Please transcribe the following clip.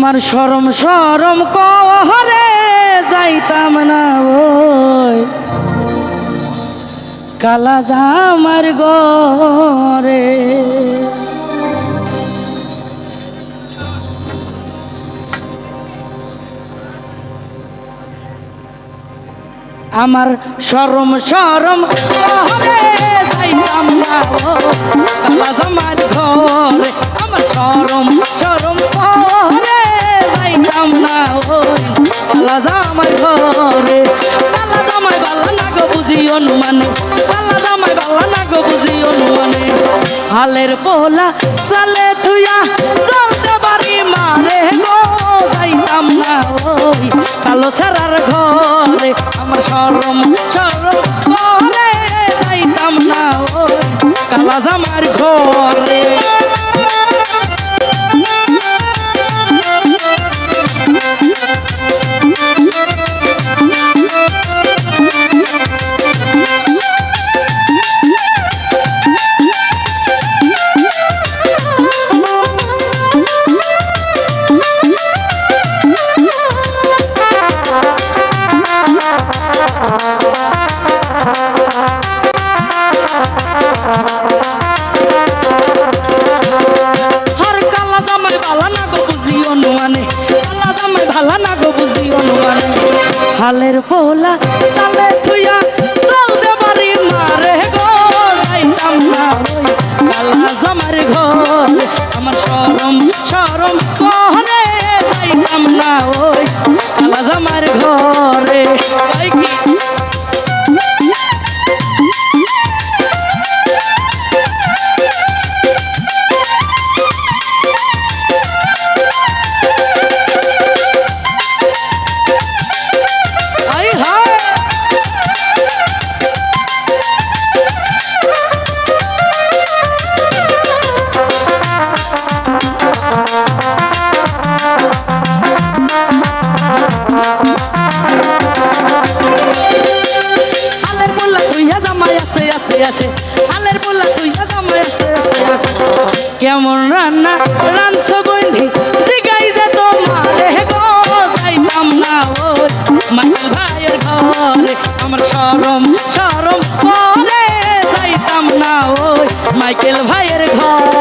আমার শরম শরম করে যাইতাম না ওই কালা জামার ঘরে। আমার শরম শরম করে যাইতাম না কালা জামার ঘরে। আমার শরম শরম করে যাইতাম না ওই কালা জামার ঘরে। কালা জামাই বালা না গো বুঝি অনুমানে, কালা জামাই বালা না গো বুঝি অনুমানে। হালের পোলা চালে তুইয়া চলতে পারি মারে গো যাইতাম না ওই কালো ছাড়ার ঘরে। আমার শরম শরম করে যাইতাম না ওই কালা জামার ঘরে। হালের পোলা চালে তুইয়া চলতে পারি মারে গো যাইতাম না ওই কালা জামার ঘরে। আমার শরম শরম করে যাইতাম না ওই কালা জামার ঘরে। কেমন রান্না রাঁধছ বন্ধি জিগাই যে তোমারে গো যাইতাম না ওই মাইকেল ভাইয়ের ঘরে। আমার শরম শরম করে যাইতাম না ওই মাইকেল ভাইয়ের ঘরে।